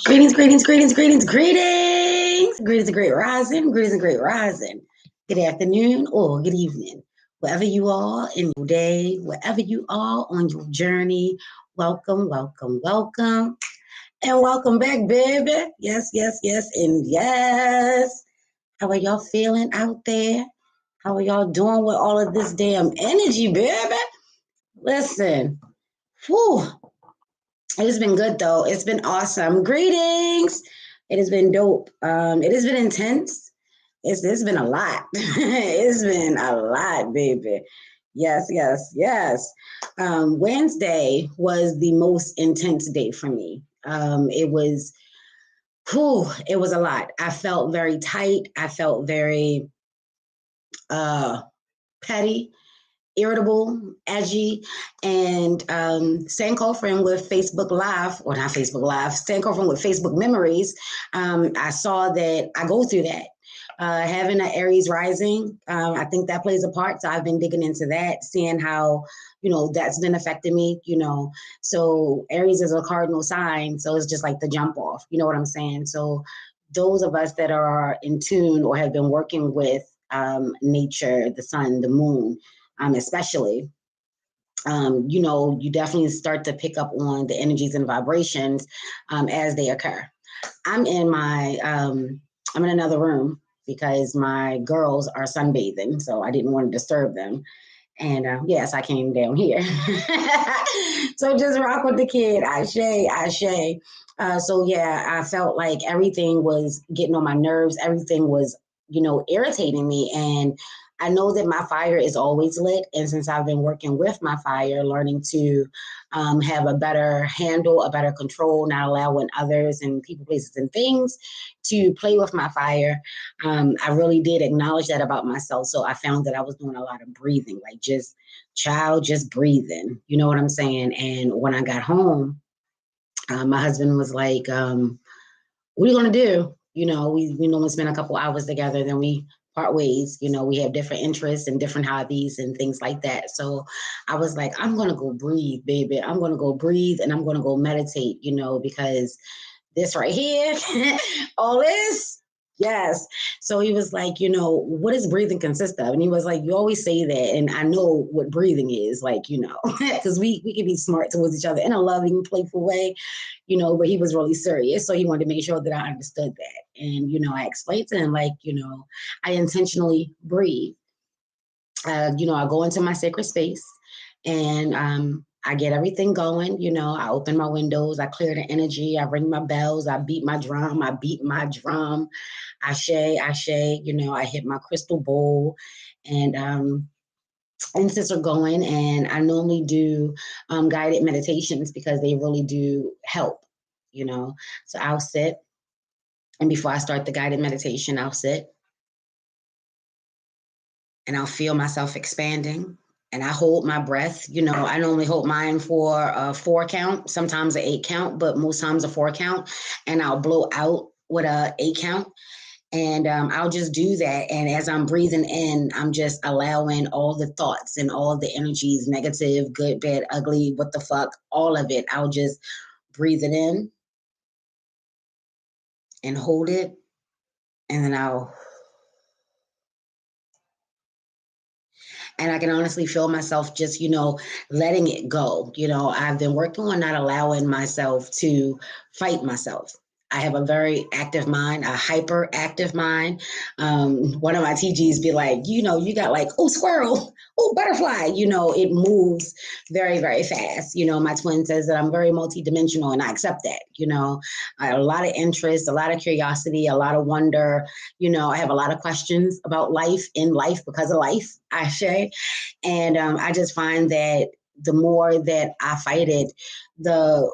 Greetings, greetings, greetings, greetings, greetings. Greetings and great rising. Greetings and great rising. Good afternoon or good evening. Wherever you are in your day, wherever you are on your journey, welcome, welcome, welcome. And welcome back, baby. Yes, yes, yes, and yes. How are y'all feeling out there? How are y'all doing with all of this damn energy, baby? Listen, whew, it has been good though. It's been awesome. Greetings. It has been dope. It has been intense. It's been a lot. It's been a lot, baby. Yes, yes, yes. Wednesday was the most intense day for me. It was a lot. I felt very tight. I felt very uh petty, irritable, edgy, and staying girlfriend with Facebook Live, or not Facebook Live, staying girlfriend with Facebook Memories. I saw that I go through that. Having an Aries rising, I think that plays a part. So I've been digging into that, seeing how, that's been affecting me, So Aries is a cardinal sign. So it's just like the jump off, you know what I'm saying? So those of us that are in tune or have been working with nature, the sun, the moon, especially, you definitely start to pick up on the energies and vibrations as they occur. I'm in my, I'm in another room because my girls are sunbathing, so I didn't want to disturb them. And yes, I came down here. So just rock with the kid. Ashe, ashe. So yeah, I felt like everything was getting on my nerves. Everything was, irritating me. And I know that my fire is always lit. And since I've been working with my fire, learning to have a better handle, a better control, not allowing others and people, places, and things to play with my fire, I really did acknowledge that about myself. So I found that I was doing a lot of breathing, like just breathing. You know what I'm saying? And when I got home, my husband was like, what are you going to do? We normally spend a couple hours together, then we part ways. We have different interests and different hobbies and things like that. So I was like, I'm going to go breathe, baby. I'm going to go breathe and I'm going to go meditate, because this right here, all this. Yes. So he was like, what does breathing consist of? And he was like, you always say that. And I know what breathing is, like, because we can be smart towards each other in a loving, playful way, but he was really serious. So he wanted to make sure that I understood that. And, I explained to him, like, I intentionally breathe. I go into my sacred space and I get everything going. I open my windows, I clear the energy, I ring my bells, I beat my drum, Ashe, ashe, I hit my crystal bowl and incense are going. And I normally do guided meditations because they really do help, So I'll sit. And before I start the guided meditation, I'll sit and I'll feel myself expanding. And I hold my breath. I normally hold mine for a 4 count, sometimes an 8 count, but most times a 4 count. And I'll blow out with a 8 count. And I'll just do that. And as I'm breathing in, I'm just allowing all the thoughts and all the energies, negative, good, bad, ugly, what the fuck, all of it. I'll just breathe it in and hold it. And then and I can honestly feel myself just, letting it go. I've been working on not allowing myself to fight myself. I have a very active mind, a hyperactive mind. One of my TGs be like, you got like, oh, squirrel, oh, butterfly. It moves very, very fast. My twin says that I'm very multidimensional and I accept that. I have a lot of interest, a lot of curiosity, a lot of wonder. I have a lot of questions about life in life because of life, I say. And I just find that the more that I fight it, the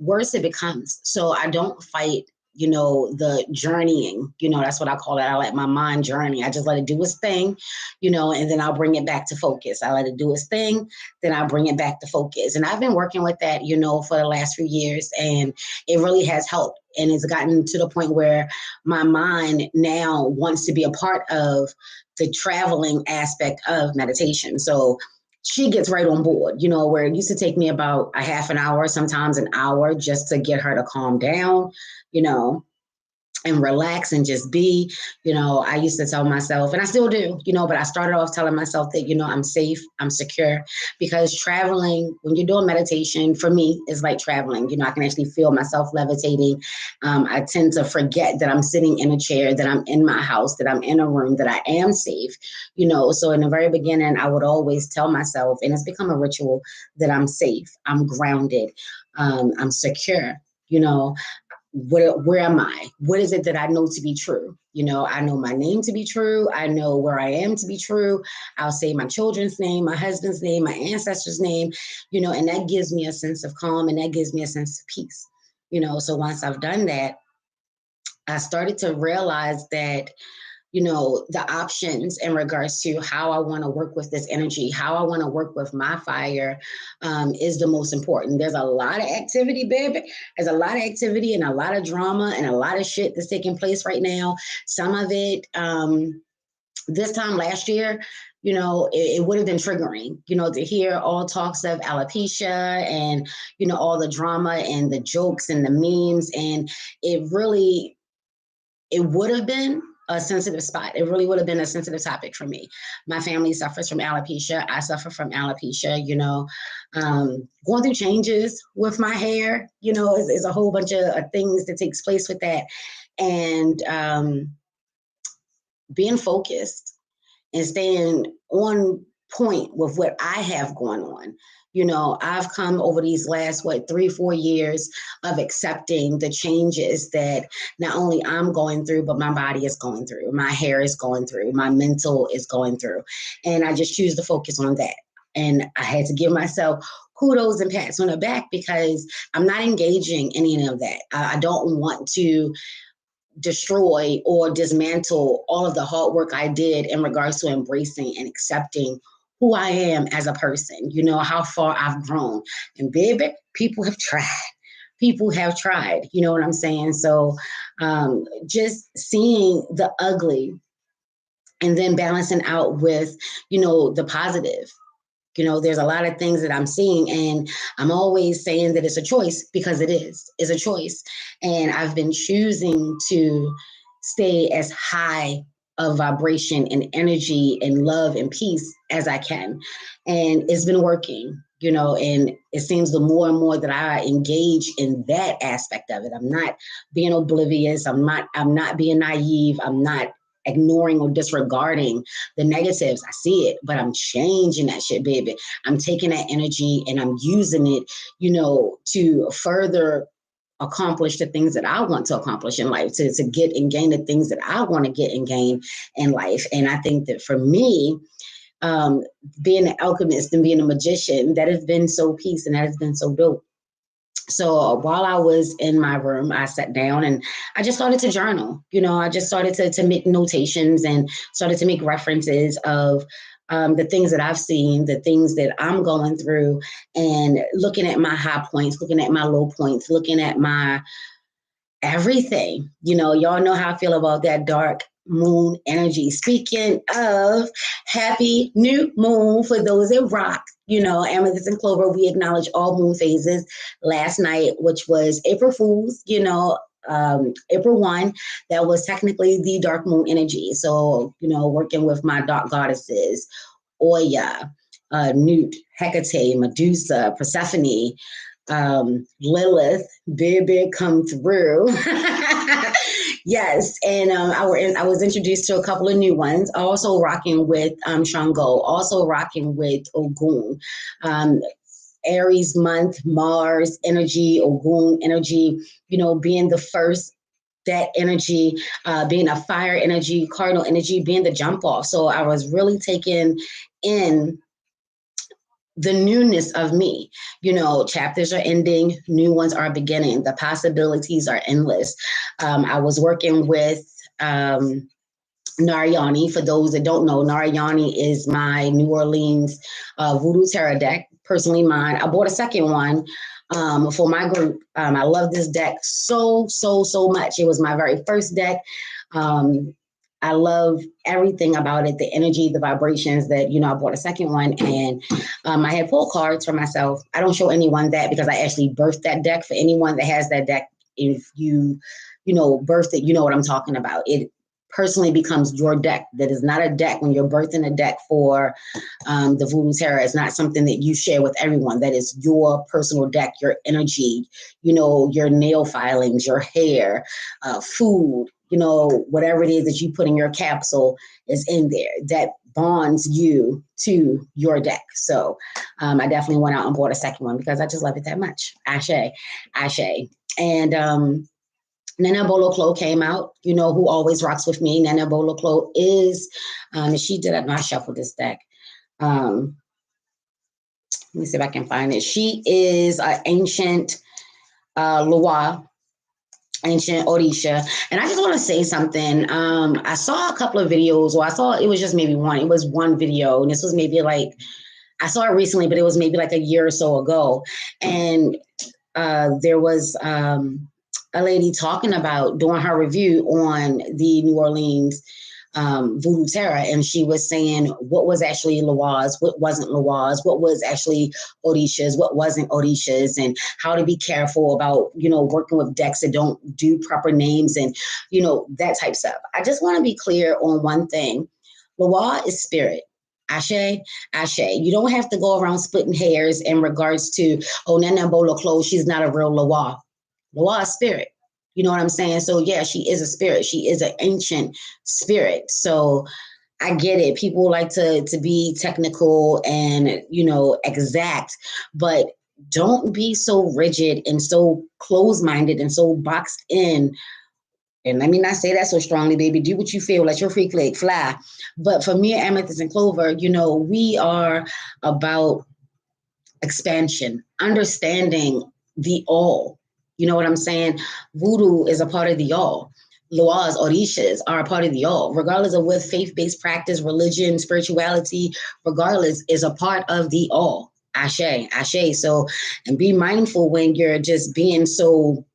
worse it becomes. So I don't fight, the journeying, that's what I call it. I let my mind journey. I just let it do its thing, and then I'll bring it back to focus. I let it do its thing, then I'll bring it back to focus. And I've been working with that, for the last few years, and it really has helped. And it's gotten to the point where my mind now wants to be a part of the traveling aspect of meditation. So she gets right on board, where it used to take me about a half an hour, sometimes an hour, just to get her to calm down, you know, and relax and just be. I used to tell myself, and I still do, but I started off telling myself that, I'm safe, I'm secure, because traveling, when you're doing meditation, for me, is like traveling. I can actually feel myself levitating. I tend to forget that I'm sitting in a chair, that I'm in my house, that I'm in a room, that I am safe, So in the very beginning, I would always tell myself, and it's become a ritual, that I'm safe, I'm grounded, I'm secure, you know where am I? What is it that I know to be true? I know my name to be true. I know where I am to be true. I'll say my children's name, my husband's name, my ancestors' name, and that gives me a sense of calm, and that gives me a sense of peace. So once I've done that, I started to realize that the options in regards to how I want to work with this energy, how I want to work with my fire, is the most important. There's a lot of activity, baby. There's a lot of activity and a lot of drama and a lot of shit that's taking place right now. Some of it, this time last year, it would have been triggering, to hear all talks of alopecia and, all the drama and the jokes and the memes. And it would have been a sensitive spot. It really would have been a sensitive topic for me. My family suffers from alopecia. I suffer from alopecia, going through changes with my hair, is a whole bunch of things that takes place with that. And being focused and staying on point with what I have going on. I've come over these last, 3-4 years of accepting the changes that not only I'm going through, but my body is going through, my hair is going through, my mental is going through. And I just choose to focus on that. And I had to give myself kudos and pats on the back, because I'm not engaging in any of that. I don't want to destroy or dismantle all of the hard work I did in regards to embracing and accepting who I am as a person, how far I've grown. And baby, people have tried. People have tried, you know what I'm saying? So just seeing the ugly and then balancing out with, the positive. There's a lot of things that I'm seeing, and I'm always saying that it's a choice, because it is. It's a choice. And I've been choosing to stay as high of vibration and energy and love and peace as I can. And it's been working, and it seems the more and more that I engage in that aspect of it, I'm not being oblivious. I'm not being naive. I'm not ignoring or disregarding the negatives. I see it, but I'm changing that shit, baby. I'm taking that energy and I'm using it, to further accomplish the things that I want to accomplish in life, to get and gain the things that I want to get and gain in life. And I think that for me, being an alchemist and being a magician, that has been so peace, and that has been so dope. So while I was in my room, I sat down and I just started to journal. I just started to make notations and started to make references of the things that I've seen, the things that I'm going through, and looking at my high points, looking at my low points, looking at my everything. Y'all know how I feel about that dark moon energy. Speaking of, happy new moon for those that rock. Amethyst and Clover, we acknowledge all moon phases last night, which was April Fool's, April 1, that was technically the dark moon energy. So, working with my dark goddesses, Oya, Newt, Hecate, Medusa, Persephone, Lilith, baby, come through. Yes, and I was introduced to a couple of new ones. Also rocking with Shango, also rocking with Ogun. Aries month, Mars energy, Ogun energy, being the first, that energy, being a fire energy, cardinal energy, being the jump off. So I was really taken in the newness of me. Chapters are ending, new ones are beginning. The possibilities are endless. I was working with Narayani. For those that don't know, Narayani is my New Orleans Voodoo Tarot deck, personally mine. I bought a second one for my group. I love this deck so much. It was my very first deck. I love everything about it, the energy, the vibrations that, I bought a second one, and I had pulled cards for myself. I don't show anyone that because I actually birthed that deck. For anyone that has that deck, if birthed it, you know what I'm talking about. It personally becomes your deck. That is not a deck. When you're birthing a deck for the Voodoo Tarot, it's not something that you share with everyone. That is your personal deck, your energy, your nail filings, your hair, food, whatever it is that you put in your capsule is in there. That bonds you to your deck. So I definitely went out and bought a second one because I just love it that much. Ashe, Ashe. And Nana Boloklo came out, who always rocks with me. Nana Boloklo is, she did, I shuffled this deck. Let me see if I can find it. She is an ancient Loa, ancient Orisha. And I just want to say something. I saw a couple of videos, or I saw it was just maybe one. It was one video, and this was maybe like, I saw it recently, but it was maybe like a year or so ago. And there was a lady talking about doing her review on the New Orleans Voodoo Tarot, and she was saying what was actually Loas, what wasn't Loas, what was actually Orishas, what wasn't Orishas, and how to be careful about, working with decks that don't do proper names and, that type stuff. I just want to be clear on one thing. Loa is spirit. Ashe, Ashe. You don't have to go around splitting hairs in regards to, Nana Boloklo, she's not a real Loa. Loa is spirit. You know what I'm saying? So yeah, she is a spirit. She is an ancient spirit. So I get it. People like to be technical and, exact, but don't be so rigid and so closed-minded and so boxed in. And let me not say that so strongly, baby. Do what you feel. Let your freak flag fly. But for me, Amethyst and Clover, we are about expansion, understanding the all. You know what I'm saying? Voodoo is a part of the all. Loas, Orishas are a part of the all. Regardless of what faith-based practice, religion, spirituality, regardless, is a part of the all. Ashe, Ashe. So, and be mindful when you're just being so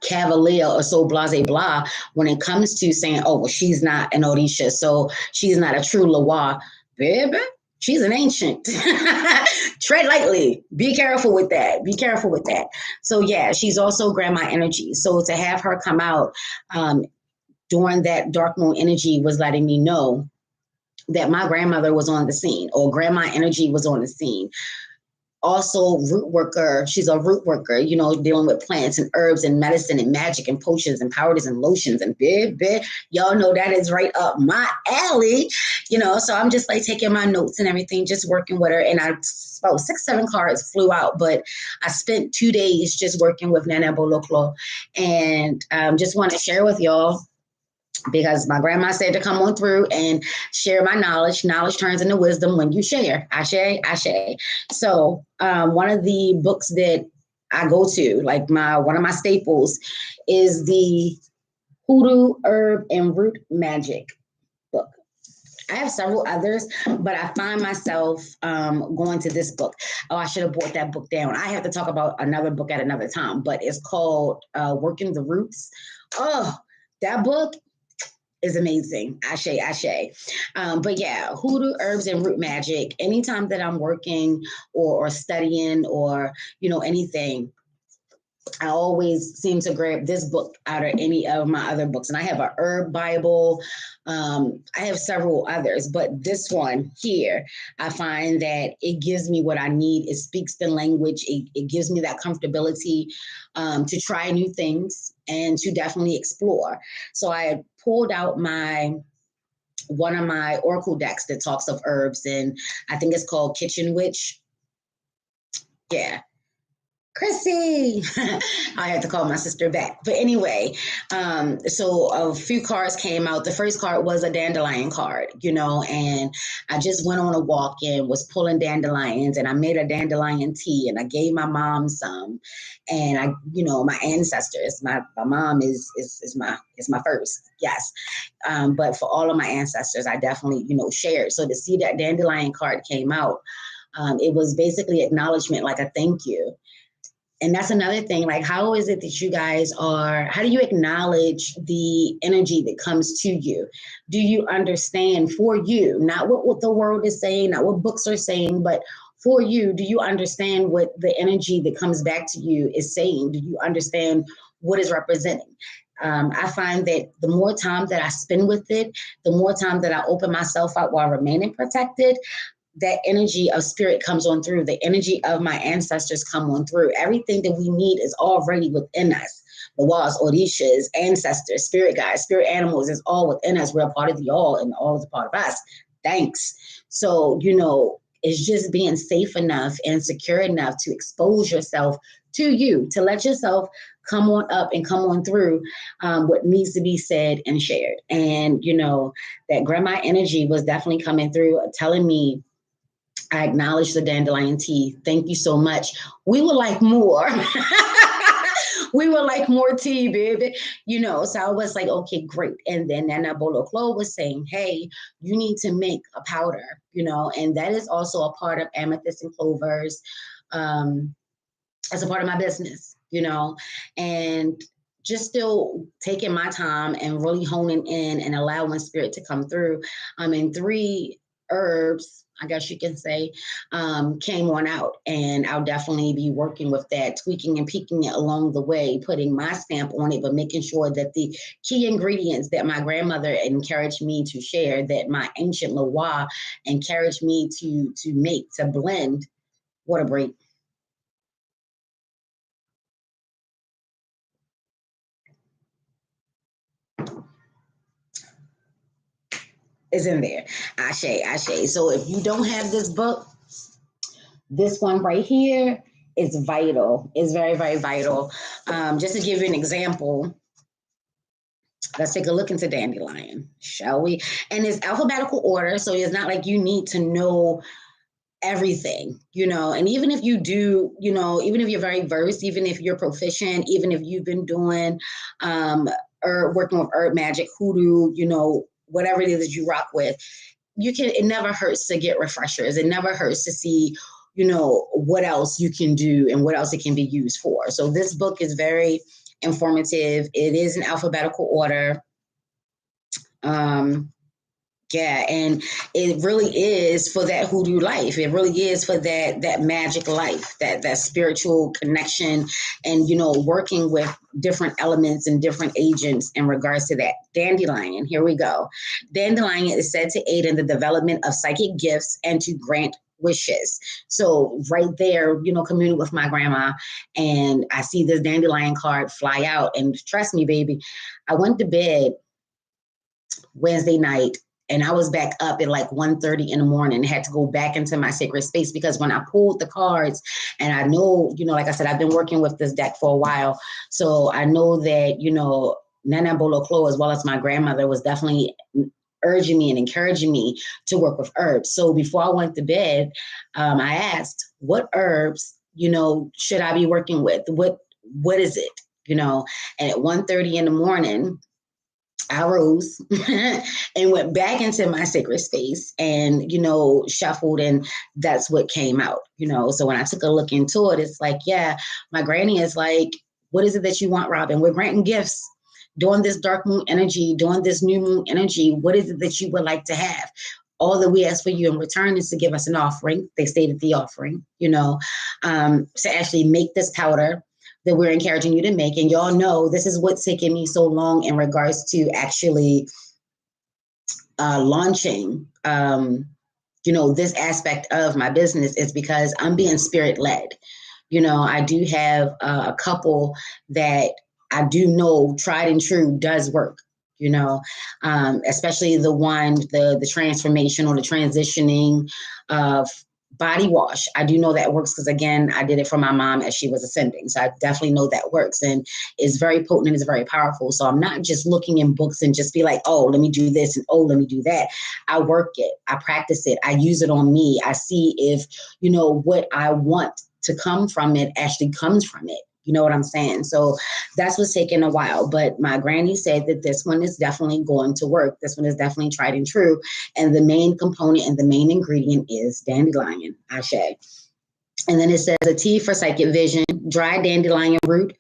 cavalier or so blase blah when it comes to saying, oh, well, she's not an Orisha, so she's not a true Loa. Baby, she's an ancient. Tread lightly. Be careful with that. Be careful with that. So yeah, she's also grandma energy. So to have her come out during that dark moon energy was letting me know that my grandmother was on the scene, or grandma energy was on the scene. Also root worker. She's a root worker, dealing with plants and herbs and medicine and magic and potions and powders and lotions and y'all know that is right up my alley, so I'm just like taking my notes and everything, just working with her. And about 6-7 cards flew out, but I spent 2 days just working with Nana Boloklo, and just want to share with y'all, because my grandma said to come on through and share my knowledge. Knowledge turns into wisdom when you share. Ashe, Ashe. So one of the books that I go to, like one of my staples, is the Hoodoo, Herb, and Root Magic book. I have several others, but I find myself going to this book. Oh, I should have brought that book down. I have to talk about another book at another time, but it's called Working the Roots. Oh, that book is amazing. Ashe, Ashe. But yeah, Hoodoo, Herbs, and Root Magic. Anytime that I'm working or studying or, anything, I always seem to grab this book out of any of my other books. And I have a herb Bible. I have several others, but this one here, I find that it gives me what I need. It speaks the language. It gives me that comfortability to try new things and to definitely explore. So I pulled out one of my oracle decks that talks of herbs, and I think it's called Kitchen Witch. Yeah. Chrissy, I had to call my sister back. But anyway, so a few cards came out. The first card was a dandelion card, and I just went on a walk and was pulling dandelions, and I made a dandelion tea, and I gave my mom some, and I, my ancestors, my mom is my first, yes. But for all of my ancestors, I definitely, shared. So to see that dandelion card came out, it was basically acknowledgement, like a thank you. And that's another thing. Like, how is it that you guys how do you acknowledge the energy that comes to you? Do you understand for you, not what the world is saying, not what books are saying, but for you, do you understand what the energy that comes back to you is saying? Do you understand what is representing? I find that the more time that I spend with it, the more time that I open myself up while remaining protected, that energy of spirit comes on through. The energy of my ancestors come on through. Everything that we need is already within us. The Was, Orishas, ancestors, spirit guides, spirit animals is all within us. We're a part of the all, and the all is a part of us. Thanks. So, it's just being safe enough and secure enough to expose yourself to you, to let yourself come on up and come on through what needs to be said and shared. And, that grandma energy was definitely coming through, telling me, I acknowledge the dandelion tea. Thank you so much. We would like more. We would like more tea, baby. So I was like, okay, great. And then Nana Bolo Klo was saying, hey, you need to make a powder, and that is also a part of amethyst and clovers as a part of my business, and just still taking my time and really honing in and allowing spirit to come through. And 3 herbs, I guess you can say, came on out, and I'll definitely be working with that, tweaking and peaking it along the way, putting my stamp on it, but making sure that the key ingredients that my grandmother encouraged me to share, that my ancient Loa encouraged me to make, to blend. What a break. Is in there. Ashe, ashe. So if you don't have this book, this one right here is vital. It's very, very vital. Just to give you an example, let's take a look into dandelion, shall we? And it's alphabetical order, so it's not like you need to know everything, and even if you do, even if you're very versed, even if you're proficient, even if you've been doing working with herb magic, hoodoo, whatever it is that you rock with, it never hurts to get refreshers. It never hurts to see, what else you can do and what else it can be used for. So this book is very informative. It is in alphabetical order. Yeah, and it really is for that hoodoo life. It really is for that magic life, that spiritual connection, and working with different elements and different agents in regards to that. Dandelion, here we go. Dandelion is said to aid in the development of psychic gifts and to grant wishes. So right there, communing with my grandma, and I see this dandelion card fly out, and trust me, baby, I went to bed Wednesday night, and I was back up at like 1:30 in the morning, had to go back into my sacred space, because when I pulled the cards, and I know, like I said, I've been working with this deck for a while. So I know that, Nana Bolo Klo, as well as my grandmother, was definitely urging me and encouraging me to work with herbs. So before I went to bed, I asked, what herbs, should I be working with? What is it? And at 1:30 in the morning, I rose and went back into my sacred space and, shuffled, and that's what came out, So when I took a look into it, it's like, yeah, my granny is like, what is it that you want, Robin? We're granting gifts during this dark moon energy, during this new moon energy. What is it that you would like to have? All that we ask for you in return is to give us an offering. They stated the offering, to actually make this powder that we're encouraging you to make. And y'all know this is what's taken me so long in regards to actually launching, this aspect of my business, is because I'm being spirit led. I do have a couple that I do know tried and true does work, especially the one, the transformation or the transitioning of body wash. I do know that works because, again, I did it for my mom as she was ascending. So I definitely know that works, and it's very potent and it's very powerful. So I'm not just looking in books and just be like, oh, let me do this and oh, let me do that. I work it. I practice it. I use it on me. I see if, what I want to come from it actually comes from it. You know what I'm saying? So that's what's taking a while. But my granny said that this one is definitely going to work. This one is definitely tried and true. And the main component and the main ingredient is dandelion, Ashe. And then it says a tea for psychic vision, dry dandelion root.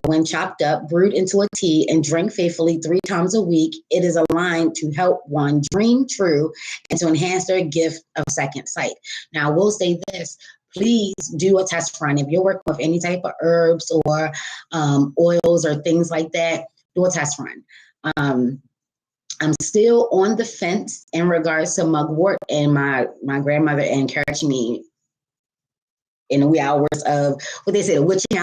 When chopped up, brewed into a tea and drink faithfully 3 times a week, it is aligned to help one dream true and to enhance their gift of second sight. Now, I will say this. Please do a test run. If you're working with any type of herbs or oils or things like that, do a test run. I'm still on the fence in regards to mugwort, and my grandmother encouraged me in the wee hours of what they say, the witching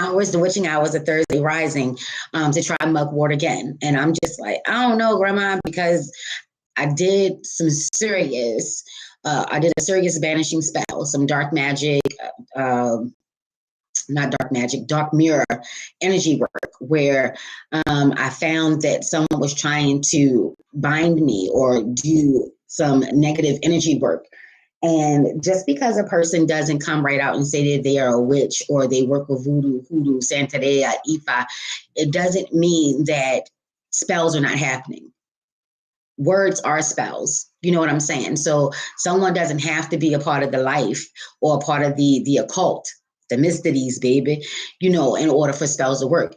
hours of Thursday rising, to try mugwort again. And I'm just like, I don't know, Grandma, because I did a serious banishing spell, some dark magic, not dark magic, dark mirror energy work, where I found that someone was trying to bind me or do some negative energy work. And just because a person doesn't come right out and say that they are a witch or they work with voodoo, hoodoo, santeria, ifa, it doesn't mean that spells are not happening. Words are spells. You know what I'm saying? So someone doesn't have to be a part of the life or a part of the occult, the mysteries, baby, in order for spells to work.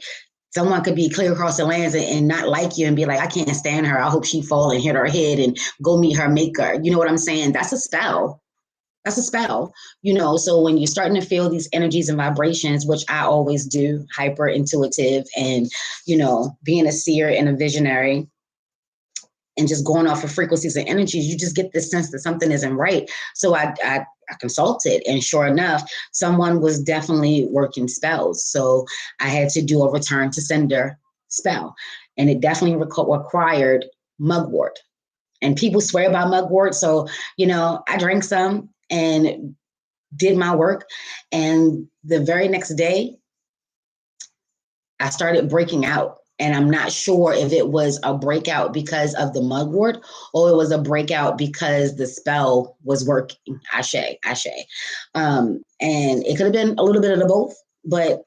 Someone could be clear across the lands and not like you and be like, I can't stand her. I hope she fall and hit her head and go meet her maker. You know what I'm saying? That's a spell. That's a spell, So when you're starting to feel these energies and vibrations, which I always do, hyper intuitive and, being a seer and a visionary and just going off of frequencies and energies, you just get this sense that something isn't right. So I consulted, and sure enough, someone was definitely working spells. So I had to do a return to sender spell, and it definitely required mugwort. And people swear by mugwort. So, I drank some and did my work. And the very next day, I started breaking out. And I'm not sure if it was a breakout because of the mugwort or it was a breakout because the spell was working. Ashe. And it could have been a little bit of the both, but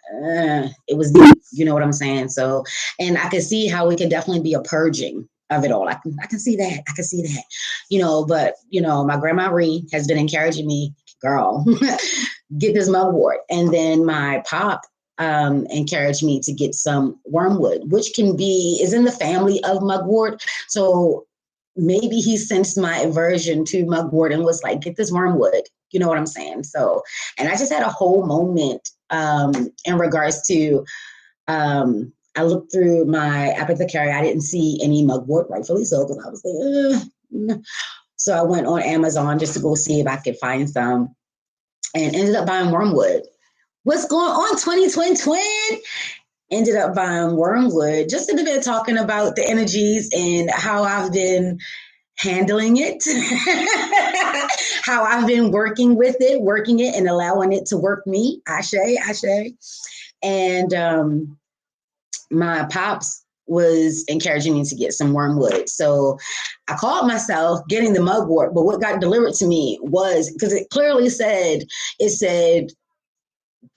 it was deep. You know what I'm saying? So, and I could see how it could definitely be a purging of it all. I can see that. But, my grandma Ree has been encouraging me, girl, get this mugwort. And then my pop encouraged me to get some wormwood, which is in the family of mugwort. So maybe he sensed my aversion to mugwort and was like, get this wormwood. You know what I'm saying? So, and I just had a whole moment in regards to, I looked through my apothecary. I didn't see any mugwort, rightfully so, because I was like, no. So I went on Amazon just to go see if I could find some and ended up buying wormwood. What's going on, 2020? Ended up buying wormwood, just a little bit talking about the energies and how I've been handling it, how I've been working it and allowing it to work me. Ashe. And my pops was encouraging me to get some wormwood. So I called myself getting the mugwort, but what got delivered to me was, because it clearly said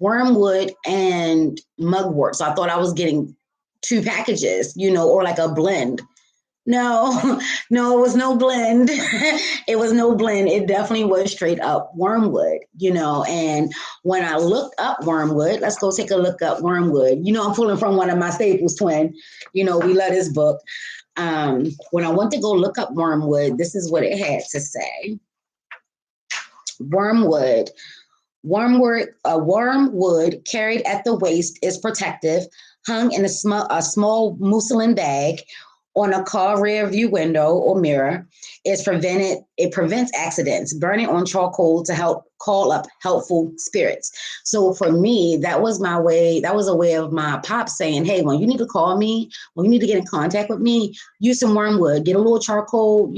wormwood and mugwort. So I thought I was getting 2 packages, or like a blend. No, it was no blend. It was no blend. It definitely was straight up wormwood, and when I looked up wormwood, let's go take a look up wormwood. I'm pulling from one of my Staples twin, we love this book. When I went to go look up wormwood, this is what it had to say. Wormwood, wormwood carried at the waist is protective, hung in a small muslin bag on a car rear view window or mirror. It prevents accidents. Burning on charcoal to help call up helpful spirits. So for me, that was my way. That was a way of my pop saying, hey, when you need to call me, when you need to get in contact with me, use some wormwood, get a little charcoal,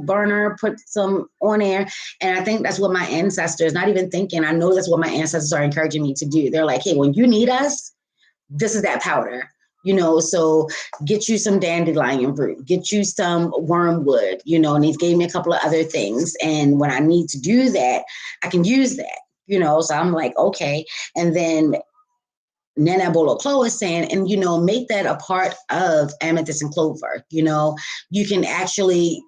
burner, put some on there. And I think that's what my ancestors, not even thinking, I know that's what my ancestors are encouraging me to do. They're like, hey, when you need us, this is that powder. So get you some dandelion root, get you some wormwood, and he gave me a couple of other things. And when I need to do that, I can use that, so I'm like, okay. And then Nana Bolo Chloe is saying, and, make that a part of amethyst and clover. You can actually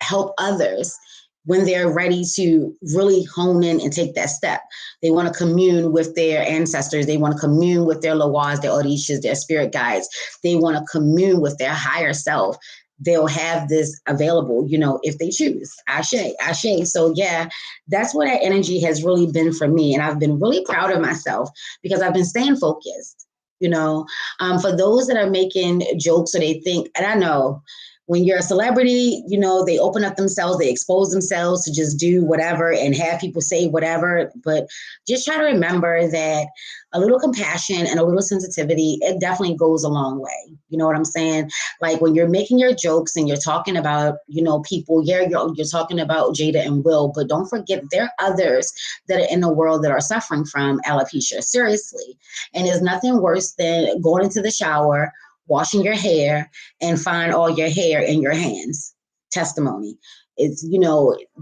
help others, when they're ready to really hone in and take that step. They want to commune with their ancestors. They want to commune with their Lawaz, their Orishas, their spirit guides. They want to commune with their higher self. They'll have this available, if they choose. Ashe, ashe. So yeah, that's what that energy has really been for me. And I've been really proud of myself because I've been staying focused. For those that are making jokes or they think, and I know when you're a celebrity, they open up themselves, they expose themselves to just do whatever and have people say whatever. But just try to remember that a little compassion and a little sensitivity, it definitely goes a long way. You know what I'm saying? Like when you're making your jokes and you're talking about, people, you're talking about Jada and Will, but don't forget there are others that are in the world that are suffering from alopecia, seriously. And there's nothing worse than going into the shower, washing your hair, and find all your hair in your hands. Testimony. It's,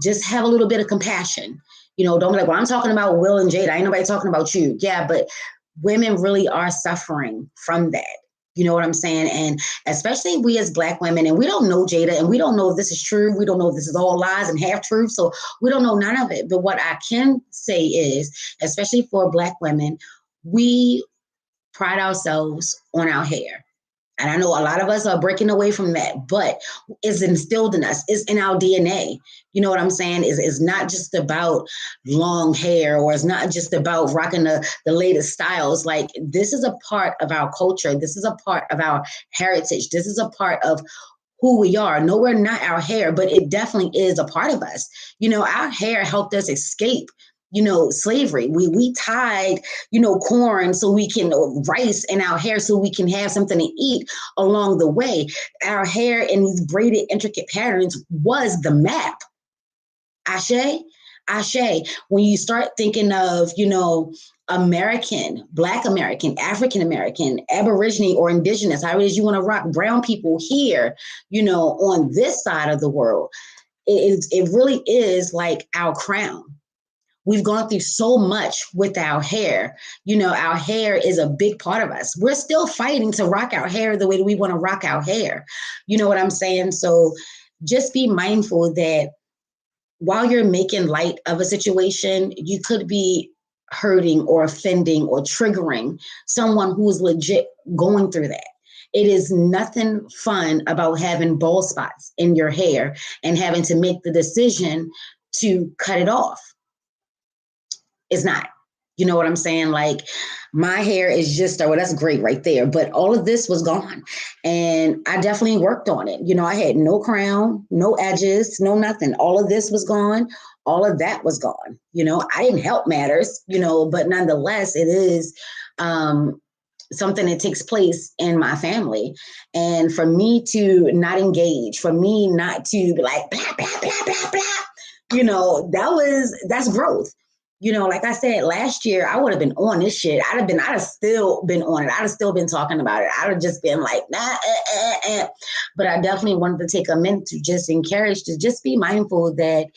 just have a little bit of compassion. Don't be like, well, I'm talking about Will and Jada. Ain't nobody talking about you. Yeah, but women really are suffering from that. You know what I'm saying? And especially we as Black women, and we don't know Jada, and we don't know if this is true. We don't know if this is all lies and half truth. So we don't know none of it. But what I can say is, especially for Black women, we pride ourselves on our hair. And I know a lot of us are breaking away from that, but it's instilled in us. It's in our DNA. You know what I'm saying? It's not just about long hair, or it's not just about rocking the latest styles. Like, this is a part of our culture. This is a part of our heritage. This is a part of who we are. No, we're not our hair, but it definitely is a part of us. Our hair helped us escape slavery. We tied, corn so we can, rice in our hair so we can have something to eat along the way. Our hair in these braided, intricate patterns was the map. Ashe, ashe. When you start thinking of, American, Black American, African American, Aborigine or Indigenous, however it is you want to rock, brown people here, on this side of the world, it really is like our crown. We've gone through so much with our hair. Our hair is a big part of us. We're still fighting to rock our hair the way that we want to rock our hair. You know what I'm saying? So just be mindful that while you're making light of a situation, you could be hurting or offending or triggering someone who's legit going through that. It is nothing fun about having bald spots in your hair and having to make the decision to cut it off. It's not. You know what I'm saying? Like, my hair is just, well, that's great right there. But all of this was gone. And I definitely worked on it. I had no crown, no edges, no nothing. All of this was gone. All of that was gone. I didn't help matters, but nonetheless, it is something that takes place in my family. And for me to not engage, for me not to be like, blah, blah, blah, blah, blah, that's growth. Like I said, last year, I would have been on this shit. I'd have still been on it. I'd have still been talking about it. I'd have just been like, nah, But I definitely wanted to take a minute to just encourage, to just be mindful that,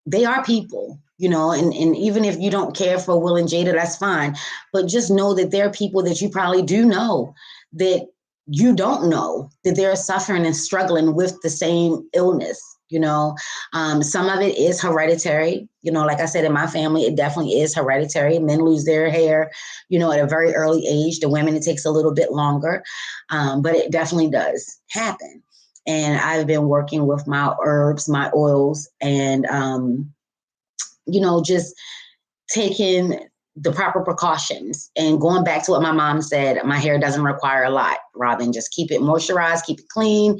they are people, and even if you don't care for Will and Jada, that's fine. But just know that there are people that you probably do know that you don't know, that they're suffering and struggling with the same illness. Some of it is hereditary. Like I said, in my family, it definitely is hereditary. Men lose their hair, at a very early age. The women, it takes a little bit longer, but it definitely does happen. And I've been working with my herbs, my oils, and, just taking the proper precautions and going back to what my mom said, my hair doesn't require a lot, Robin. Just keep it moisturized, keep it clean,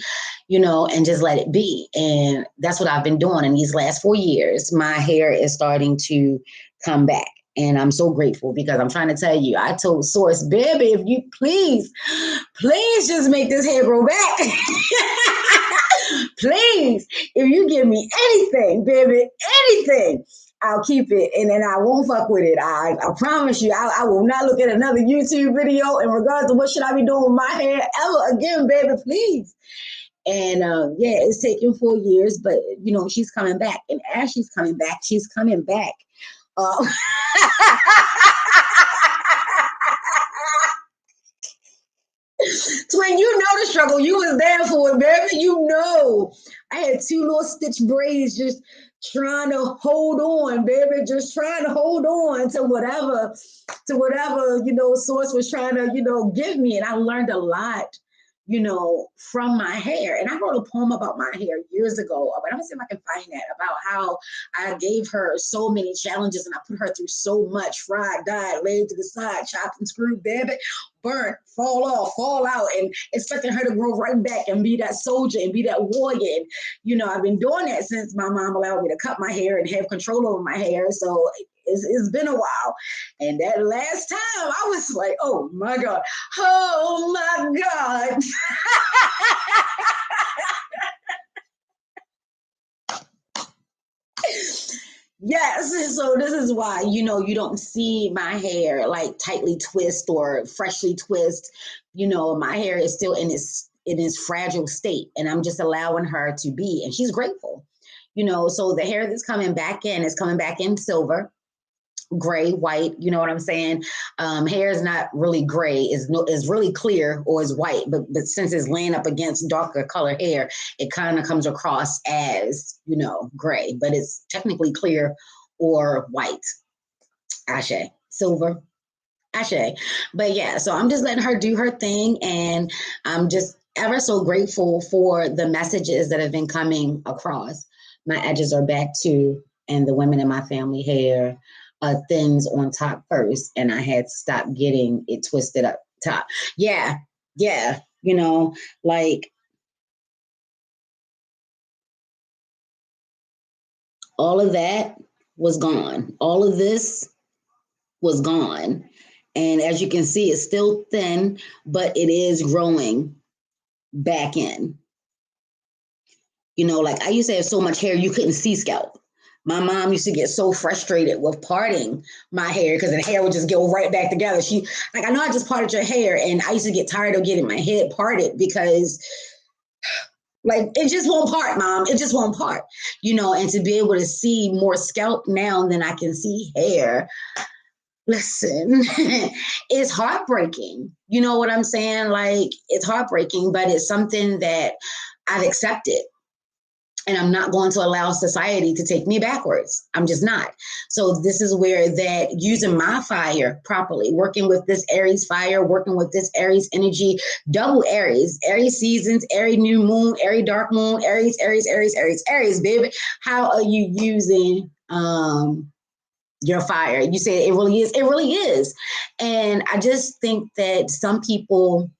and just let it be. And that's what I've been doing in these last 4 years. My hair is starting to come back. And I'm so grateful because I'm trying to tell you, I told Source, baby, if you please just make this hair grow back. Please, if you give me anything, baby, anything, I'll keep it, and then I won't fuck with it. I promise you, I will not look at another YouTube video in regards to what should I be doing with my hair ever again, baby, please. And yeah, it's taken 4 years, but she's coming back. And as she's coming back, she's coming back. Twin, you know the struggle. You was there for it, baby. I had two little stitch braids just trying to hold on, baby, just trying to hold on to whatever, source was trying to, give me. And I learned a lot, from my hair. And I wrote a poem about my hair years ago, but I'm gonna see if I can find that, about how I gave her so many challenges and I put her through so much, fried, dyed, laid to the side, chopped and screwed, baby, burnt, fall off, fall out, and expecting her to grow right back and be that soldier and be that warrior. And, I've been doing that since my mom allowed me to cut my hair and have control over my hair. So it's been a while. And that last time I was like, oh my God. Oh my God. Yes. So this is why, you don't see my hair like tightly twist or freshly twist. My hair is still in its fragile state, and I'm just allowing her to be, and she's grateful. So the hair that's coming back in is coming back in silver, gray, white, you know what I'm saying? Hair is not really gray, is really clear or is white, but since it's laying up against darker color hair, it kind of comes across as, gray, but it's technically clear or white. Ashe, silver, Ashe. But yeah, so I'm just letting her do her thing, and I'm just ever so grateful for the messages that have been coming across. My edges are back too, and the women in my family hair thins on top first, and I had to stop getting it twisted up top. Yeah, like all of that was gone. All of this was gone. And as you can see, it's still thin, but it is growing back in. Like I used to have so much hair you couldn't see scalp. My mom used to get so frustrated with parting my hair because the hair would just go right back together. She like, I know I just parted your hair, and I used to get tired of getting my head parted because like it just won't part, Mom. It just won't part, and to be able to see more scalp now than I can see hair. Listen, it's heartbreaking. You know what I'm saying? Like, it's heartbreaking, but it's something that I've accepted. And I'm not going to allow society to take me backwards. I'm just not. So this is where that using my fire properly, working with this Aries fire, working with this Aries energy, double Aries seasons, Aries new moon, Aries dark moon, Aries, baby. How are you using your fire? You say it really is. It really is. And I just think that some people,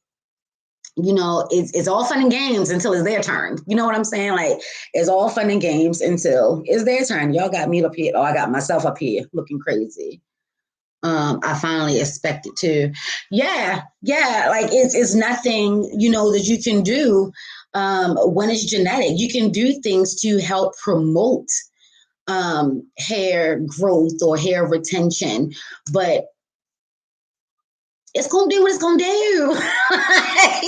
it's all fun and games until it's their turn. You know what I'm saying? Like, it's all fun and games until it's their turn. Y'all got me up here. Oh, I got myself up here looking crazy. I finally expected to. Yeah. Like it's nothing, that you can do when it's genetic. You can do things to help promote hair growth or hair retention, but it's going to do what it's going to do.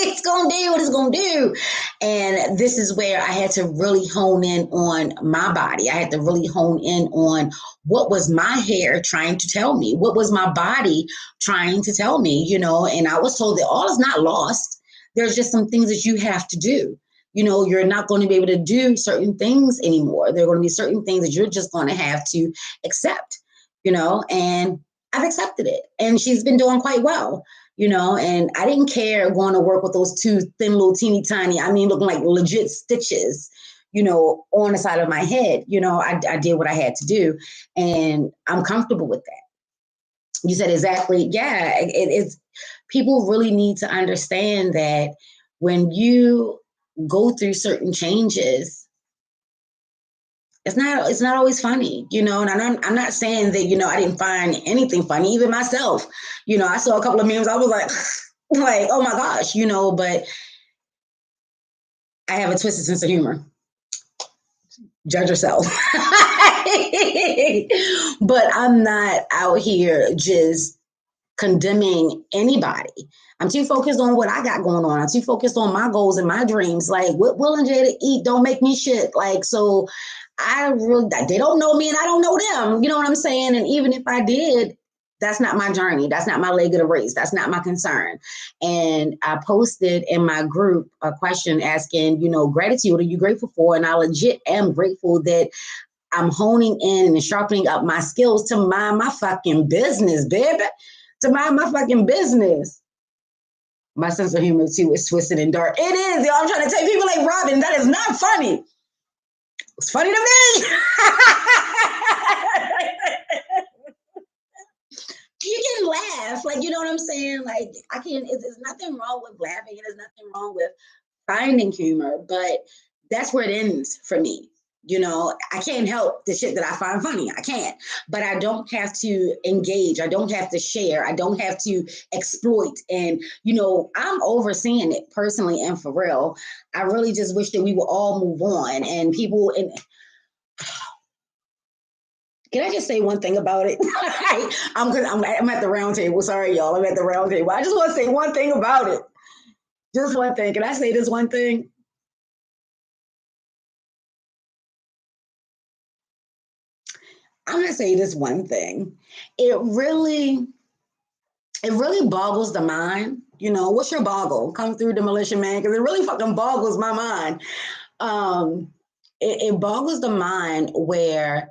It's going to do what it's going to do. And this is where I had to really hone in on my body. I had to really hone in on what was my hair trying to tell me? What was my body trying to tell me, And I was told that all is not lost. There's just some things that you have to do. You're not going to be able to do certain things anymore. There are going to be certain things that you're just going to have to accept, and I've accepted it, and she's been doing quite well, and I didn't care going to work with those two thin little teeny tiny, looking like legit stitches, on the side of my head. I did what I had to do, and I'm comfortable with that. You said exactly. Yeah, it's people really need to understand that when you go through certain changes, it's not always funny, and I'm not saying that, I didn't find anything funny, even myself, I saw a couple of memes. I was like, oh my gosh, but I have a twisted sense of humor. Judge yourself. But I'm not out here just condemning anybody. I'm too focused on what I got going on. I'm too focused on my goals and my dreams. Like, what Will and Jada eat don't make me shit. Like, so they don't know me and I don't know them. You know what I'm saying? And even if I did, That's not my journey. That's not my leg of the race. That's not my concern. And I posted in my group a question asking, gratitude, what are you grateful for? And I legit am grateful that I'm honing in and sharpening up my skills to mind my fucking business, baby. To mind my fucking business. My sense of humor too is twisted and dark. It is, yo. I'm trying to tell people like Robin, that is not funny. It's funny to me. You can laugh, like, you know what I'm saying? Like, there's nothing wrong with laughing, and there's nothing wrong with finding humor, but that's where it ends for me. I can't help the shit that I find funny. I can't, but I don't have to engage. I don't have to share. I don't have to exploit. And, I'm overseeing it personally and for real. I really just wish that we would all move on and people. And can I just say one thing about it? I'm at the round table. Sorry, y'all. I'm at the round table. I just want to say one thing about it. Just one thing. Can I say this one thing? I'm going to say this one thing. It really boggles the mind. What's your boggle? Come through, Demolition Man, because it really fucking boggles my mind. It boggles the mind where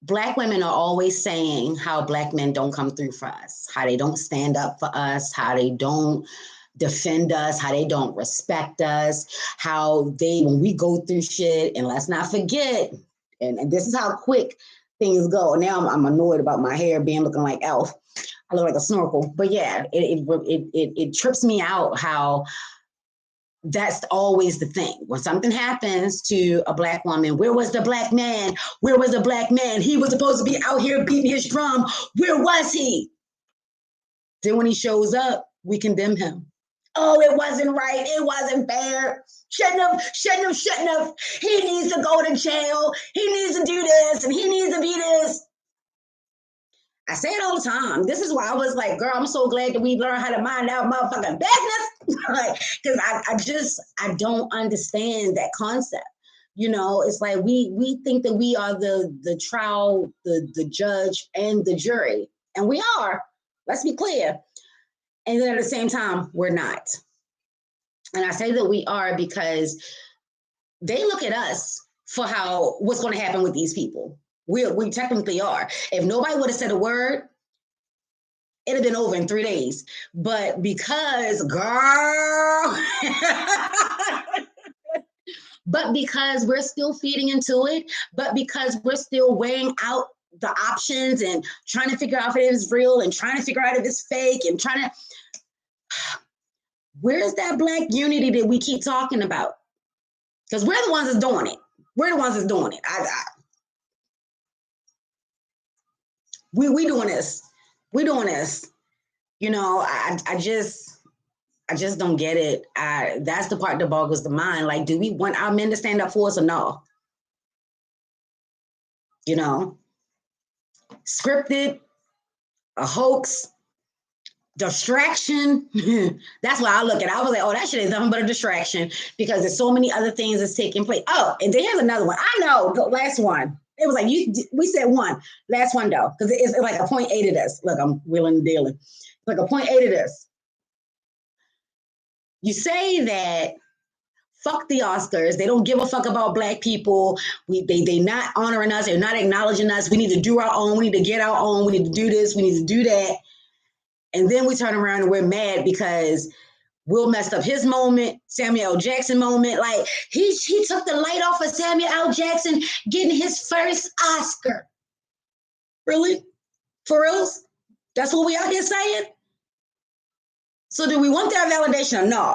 Black women are always saying how Black men don't come through for us, how they don't stand up for us, how they don't defend us, how they don't respect us, when we go through shit, and let's not forget, and this is how quick things go. Now I'm annoyed about my hair looking like Elf. I look like a snorkel. But yeah, it trips me out how that's always the thing. When something happens to a Black woman, where was the Black man? Where was the Black man? He was supposed to be out here beating his drum. Where was he? Then when he shows up, we condemn him. Oh, it wasn't right. It wasn't fair. Shouldn't have. He needs to go to jail. He needs to do this and he needs to be this. I say it all the time. This is why I was like, girl, I'm so glad that we learned how to mind our motherfucking business. Because I don't understand that concept. It's like we think that we are the trial, the judge, and the jury. And we are. Let's be clear. And then at the same time, we're not. And I say that we are because they look at us for what's going to happen with these people. We technically are. If nobody would have said a word, it'd have been over in 3 days. But because, girl, but because we're still feeding into it, but because we're still weighing out the options and trying to figure out if it is real and trying to figure out if it's fake and where's that Black unity that we keep talking about? Because we're the ones that's doing it. We're the ones that's doing it. We doing this. We doing this. I just don't get it. That's the part that boggles the mind. Like, do we want our men to stand up for us or no? Scripted, a hoax, distraction. That's why I look at it. I was like, oh, that shit is nothing but a distraction because there's so many other things that's taking place. Oh, and then here's another one. I know, the last one. It was like, we said one. Last one, though, because it's like a point 8 of this. Look, I'm wheeling and dealing. Like a point 8 of this. You say that fuck the Oscars. They don't give a fuck about Black people. They not honoring us. They're not acknowledging us. We need to do our own. We need to get our own. We need to do this. We need to do that. And then we turn around and we're mad because Will messed up his moment, Samuel L. Jackson moment. Like, he took the light off of Samuel L. Jackson getting his first Oscar. Really? For reals? That's what we out here saying? So do we want that validation or no?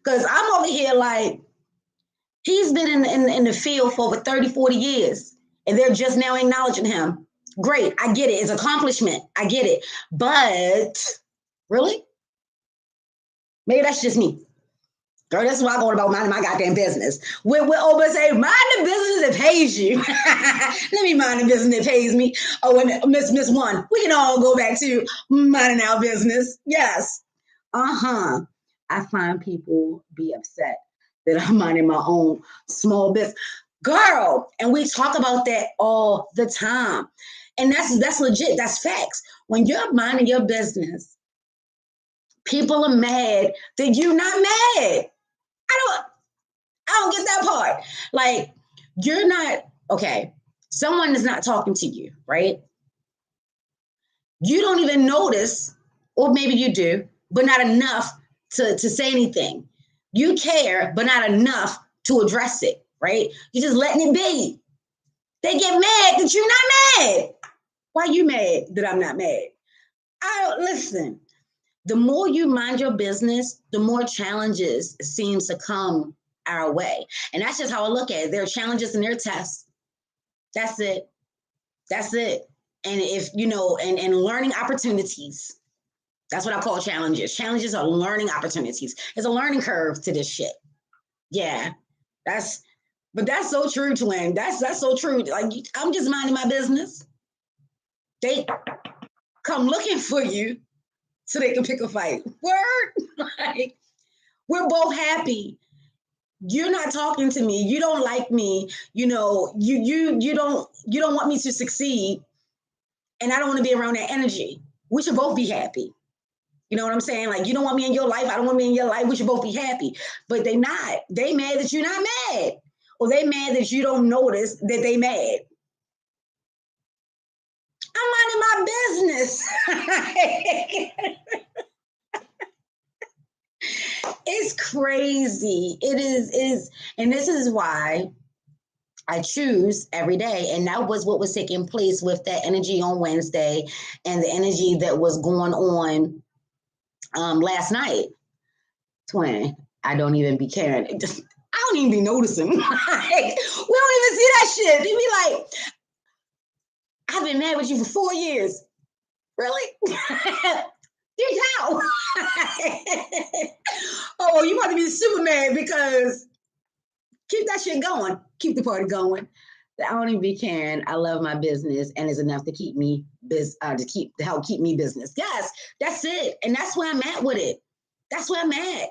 Because I'm over here like, he's been in the field for over 30, 40 years, and they're just now acknowledging him. Great, I get it. It's accomplishment. I get it. But really? Maybe that's just me. Girl, that's why I'm going about minding my goddamn business. We're over say, mind the business that pays you. Let me mind the business that pays me. Oh, and Miss One, we can all go back to minding our business. Yes. I find people be upset that I'm minding my own small business. Girl, and we talk about that all the time. And that's legit. That's facts. When you're minding your business, people are mad that you're not mad. I don't get that part. Like, you're not, okay, someone is not talking to you, right? You don't even notice, or maybe you do, but not enough to say anything. You care, but not enough to address it, right? You're just letting it be. They get mad that you're not mad. Why are you mad that I'm not mad? Listen, the more you mind your business, the more challenges seems to come our way. And that's just how I look at it. There are challenges and there are tests. That's it. That's it. And if, and learning opportunities. That's what I call challenges. Challenges are learning opportunities. There's a learning curve to this shit. Yeah. But that's so true, twin. That's so true. Like, I'm just minding my business. They come looking for you so they can pick a fight. Word. Like, we're both happy. You're not talking to me. You don't like me. You don't want me to succeed. And I don't want to be around that energy. We should both be happy. You know what I'm saying? Like, you don't want me in your life. I don't want me in your life. We should both be happy. But they not. They mad that you're not mad. Or they mad that you don't notice that they mad. I'm minding my business. It's crazy. It is. And this is why I choose every day. And that was what was taking place with that energy on Wednesday and the energy that was going on last night. Twin, I don't even be caring. I don't even be noticing. We don't even see that shit. They be like, I've been mad with you for 4 years. Really? Here's how. Oh, you want to be super mad because keep that shit going. Keep the party going. I don't even be caring. I love my business, and it's enough to keep me to help keep me business. Yes, that's it, and that's where I'm at with it. That's where I'm at.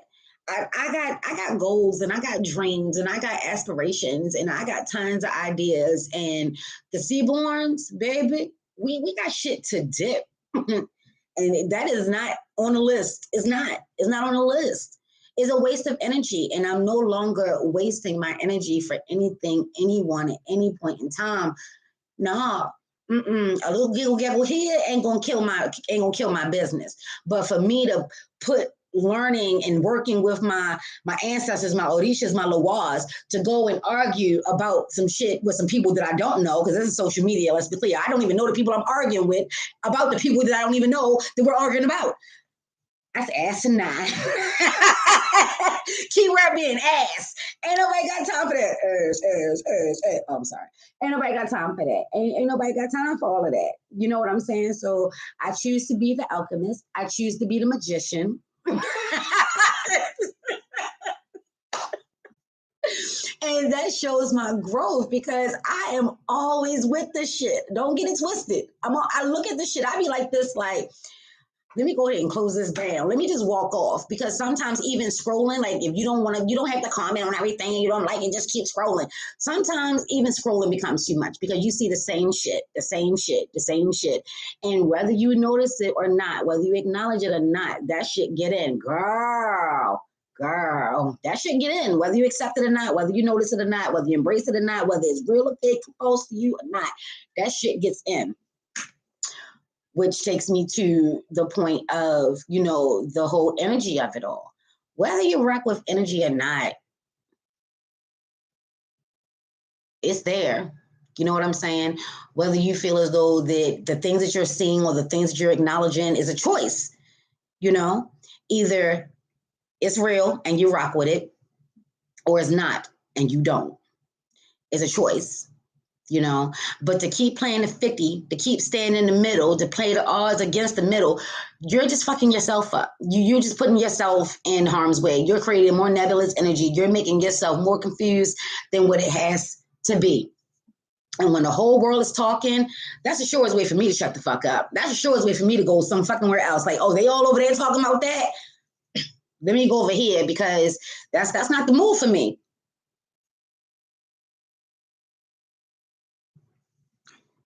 I got goals, and I got dreams, and I got aspirations, and I got tons of ideas. And the Seaborns, baby, we got shit to dip, and that is not on the list. It's not. It's not on the list. Is a waste of energy. And I'm no longer wasting my energy for anything, anyone at any point in time. Nah, a little giggle gaggle here ain't gonna kill my business. But for me to put learning and working with my ancestors, my Orishas, my Lawaz, to go and argue about some shit with some people that I don't know, because this is social media, let's be clear. I don't even know the people I'm arguing with about the people that I don't even know that we're arguing about. That's asinine. Keyword being ass. Ain't nobody got time for that. Ass. Oh, I'm sorry. Ain't nobody got time for that. Ain't nobody got time for all of that. You know what I'm saying? So I choose to be the alchemist. I choose to be the magician. And that shows my growth because I am always with this shit. Don't get it twisted. I look at this shit. I be like this, like, let me go ahead and close this down. Let me just walk off, because sometimes even scrolling, like if you don't have to comment on everything and you don't like it, just keep scrolling. Sometimes even scrolling becomes too much because you see the same shit. And whether you notice it or not, whether you acknowledge it or not, that shit get in, girl, that shit get in, whether you accept it or not, whether you notice it or not, whether you embrace it or not, whether it's real or fake, close to you or not, that shit gets in. Which takes me to the point of, the whole energy of it all. Whether you rock with energy or not, it's there. You know what I'm saying? Whether you feel as though the things that you're seeing or the things that you're acknowledging is a choice, either it's real and you rock with it, or it's not and you don't. It's a choice. But to keep playing the 50, to keep staying in the middle, to play the odds against the middle, you're just fucking yourself up. You're just putting yourself in harm's way. You're creating more nebulous energy. You're making yourself more confused than what it has to be. And when the whole world is talking, that's the surest way for me to shut the fuck up. That's the surest way for me to go some fucking where else. Like, oh, they all over there talking about that? Let me go over here, because that's not the move for me.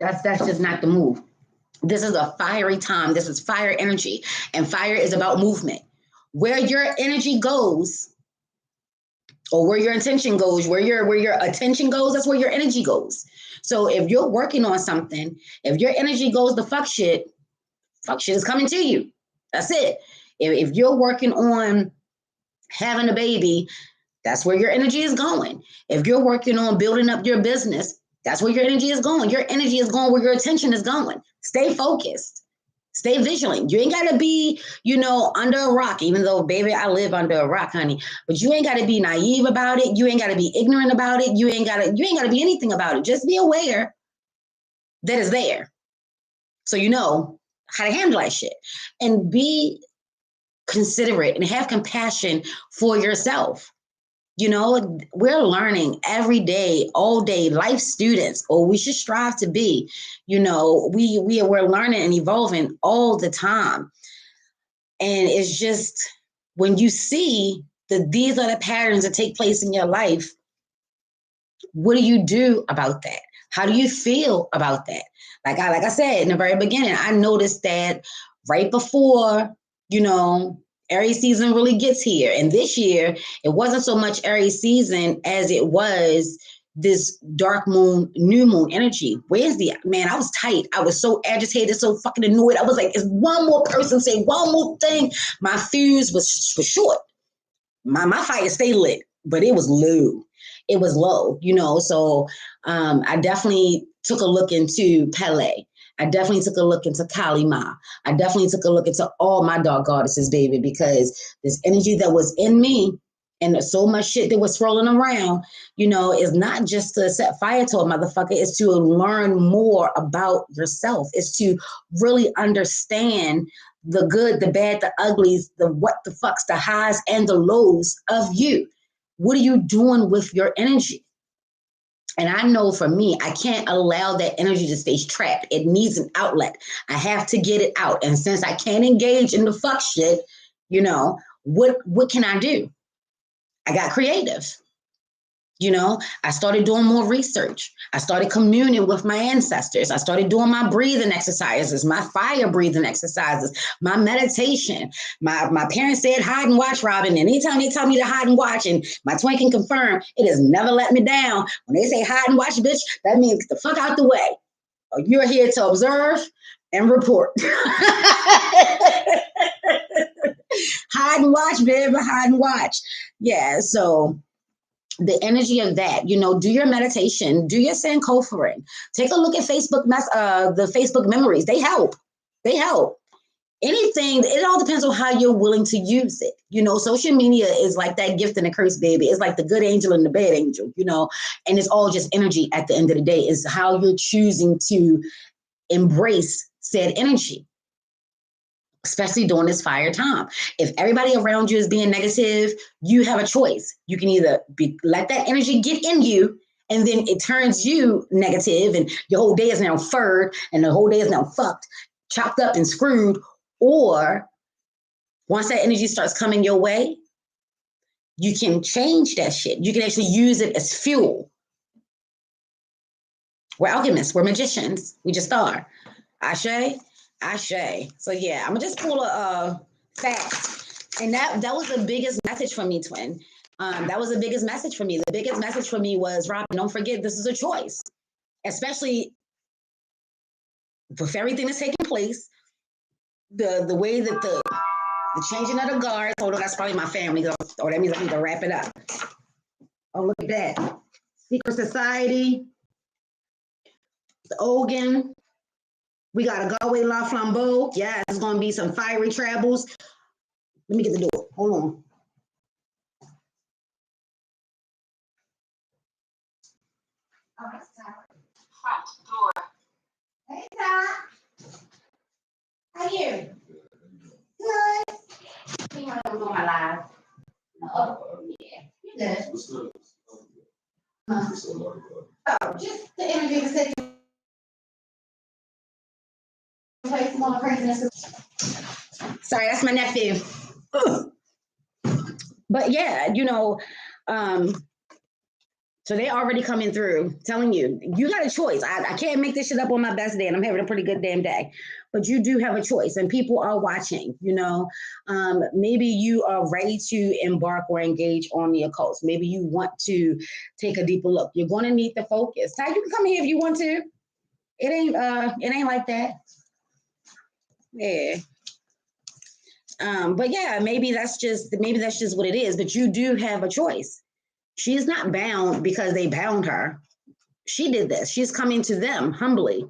That's just not the move. This is a fiery time. This is fire energy, and fire is about movement. Where your energy goes, or where your intention goes, where your attention goes, that's where your energy goes. So if you're working on something, if your energy goes to fuck shit is coming to you. That's it. If you're working on having a baby, that's where your energy is going. If you're working on building up your business, that's where your energy is going. Your energy is going where your attention is going. Stay focused. Stay vigilant. You ain't got to be, under a rock, even though, baby, I live under a rock, honey. But you ain't got to be naive about it. You ain't got to be ignorant about it. You ain't got to be anything about it. Just be aware that it's there. So you know how to handle that shit. And be considerate and have compassion for yourself. We're learning every day, all day, life students, or we should strive to be. We're learning and evolving all the time. And it's just when you see that these are the patterns that take place in your life, what do you do about that? How do you feel about that? Like I said in the very beginning, I noticed that right before, Aries season really gets here. And this year, it wasn't so much Aries season as it was this dark moon, new moon energy. Wednesday, man, I was tight. I was so agitated, so fucking annoyed. I was like, if one more person say one more thing, my fuse was short. My fire stayed lit, but it was low. It was low, So I definitely took a look into Pele. I definitely took a look into Kali Ma. I definitely took a look into all my dark goddesses, baby, because this energy that was in me and so much shit that was swirling around, is not just to set fire to a motherfucker. It's to learn more about yourself. It's to really understand the good, the bad, the uglies, the what the fucks, the highs and the lows of you. What are you doing with your energy? And I know for me, I can't allow that energy to stay trapped. It needs an outlet. I have to get it out. And since I can't engage in the fuck shit, what can I do? I got creative. I started doing more research. I started communing with my ancestors. I started doing my breathing exercises, my fire breathing exercises, my meditation. My parents said hide and watch, Robin. And anytime they tell me to hide and watch, and my twin can confirm, it has never let me down. When they say hide and watch, bitch, that means get the fuck out the way. You're here to observe and report. Hide and watch, baby, hide and watch. Yeah, so the energy of that, do your meditation, do your Sankofering. Take a look at the Facebook memories. They help. Anything, it all depends on how you're willing to use it. Social media is like that gift and a curse, baby. It's like the good angel and the bad angel, and it's all just energy at the end of the day. Is how you're choosing to embrace said energy, especially during this fire time. If everybody around you is being negative, you have a choice. You can either let that energy get in you, and then it turns you negative, and your whole day is now furred, and the whole day is now fucked, chopped up and screwed. Or once that energy starts coming your way, you can change that shit. You can actually use it as fuel. We're alchemists. We're magicians. We just are. Ashe. So yeah, I'm gonna just pull a fact, and that was the biggest message for me, twin. That was the biggest message for me. The biggest message for me was, Robin, don't forget this is a choice, especially with everything that's taking place. The way that the changing of the guards. Hold on, that's probably my family. Oh, that means I need to wrap it up. Oh, look at that. Secret Society, the Ogun. We got a Galway La Flambeau. Yeah, it's going to be some fiery travels. Let me get the door. Hold on. Oh, that's Tyler. Front door. Hey, Ty. How are you? Good. You want to go on my live? Oh, yeah. You good? What's good? Oh, just the energy to take place more craziness. Sorry, that's my nephew. But yeah, So they already coming through telling you, you got a choice. I can't make this shit up on my best day and I'm having a pretty good damn day. But you do have a choice and people are watching, you know. Maybe you are ready to embark or engage on the occult. Maybe you want to take a deeper look. You're going to need to focus. Ty, you can come here if you want to. It ain't like that. Yeah. But yeah, maybe that's just what it is. But you do have a choice. She's not bound because they bound her. She did this. She's coming to them humbly,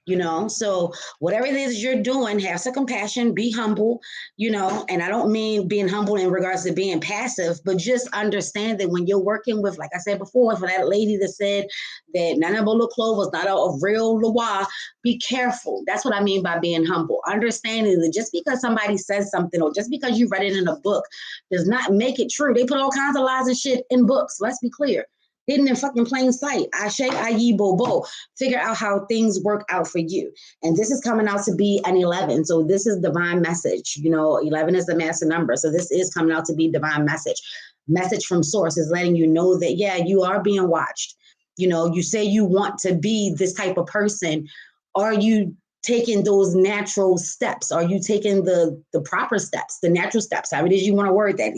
you know. So whatever it is you're doing, have some compassion, be humble, you know. And I don't mean being humble in regards to being passive, but just understand that when you're working with, like I said before, for that lady that said that Nanabolo Clove was not a real Loa, be careful. That's what I mean by being humble. Understanding that just because somebody says something or just because you read it in a book does not make it true. They put all kinds of lies and shit in books. Let's be clear. Hidden in fucking plain sight. Ashe, ayi, bobo. Figure out how things work out for you. And this is coming out to be an 11. So this is divine message. You know, 11 is the master number. So this is coming out to be divine message. Message from source is letting you know that, yeah, you are being watched. You know, you say you want to be this type of person. Are you taking those natural steps? Are you taking the proper steps, the natural steps, how it is you want to word that?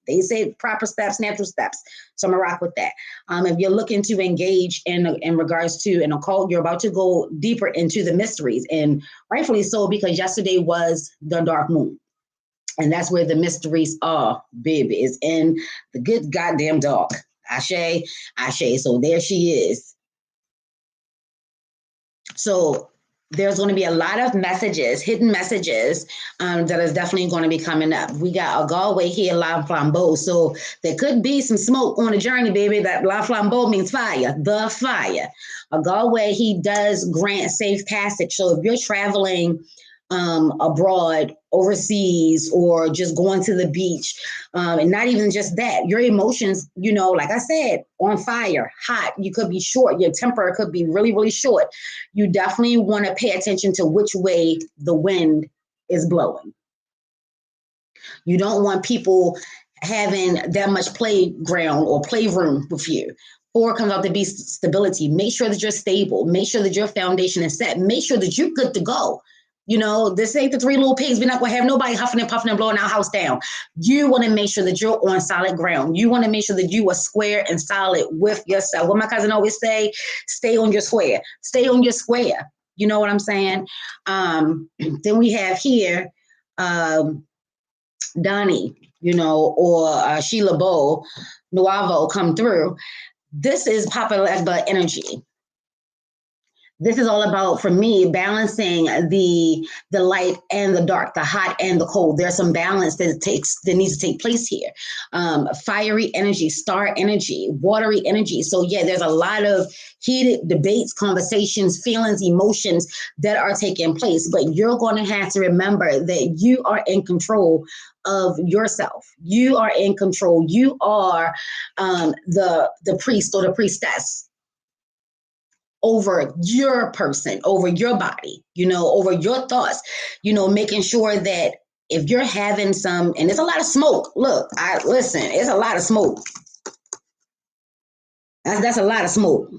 They say proper steps, natural steps. So I'm gonna rock with that. If you're looking to engage in regards to an occult, you're about to go deeper into the mysteries, and rightfully so, because yesterday was the dark moon. And that's where the mysteries are, baby, is in the good goddamn dark. Ashe, Ashe. So there she is. So there's going to be a lot of messages, hidden messages, that is definitely going to be coming up. We got a Galway here, La Flambeau. So there could be some smoke on the journey, baby. That La Flambeau means fire, the fire. A Galway, he does grant safe passage. So if you're traveling abroad, overseas, or just going to the beach, and not even just that, your emotions, you know, like I said, on fire, hot, you could be short, your temper could be really, really short. You definitely want to pay attention to which way the wind is blowing. You don't want people having that much playground or playroom with you. 4 comes out to be stability. Make sure that you're stable. Make sure that your foundation is set. Make sure that you're good to go. You know, this ain't the 3 little pigs. We're not going to have nobody huffing and puffing and blowing our house down. You want to make sure that you're on solid ground. You want to make sure that you are square and solid with yourself. What my cousin always say, stay on your square. Stay on your square. You know what I'm saying? Then we have here Donnie, you know, or Sheila Bow, Nuavo come through. This is Papa Legba energy. This is all about, for me, balancing the light and the dark, the hot and the cold. There's some balance that needs to take place here. Fiery energy, star energy, watery energy. So yeah, there's a lot of heated debates, conversations, feelings, emotions that are taking place. But you're going to have to remember that you are in control of yourself. You are in control. You are the priest or the priestess over your person, over your body, you know, over your thoughts, you know, making sure that if you're having some, and there's a lot of smoke. Look, it's a lot of smoke. That's a lot of smoke.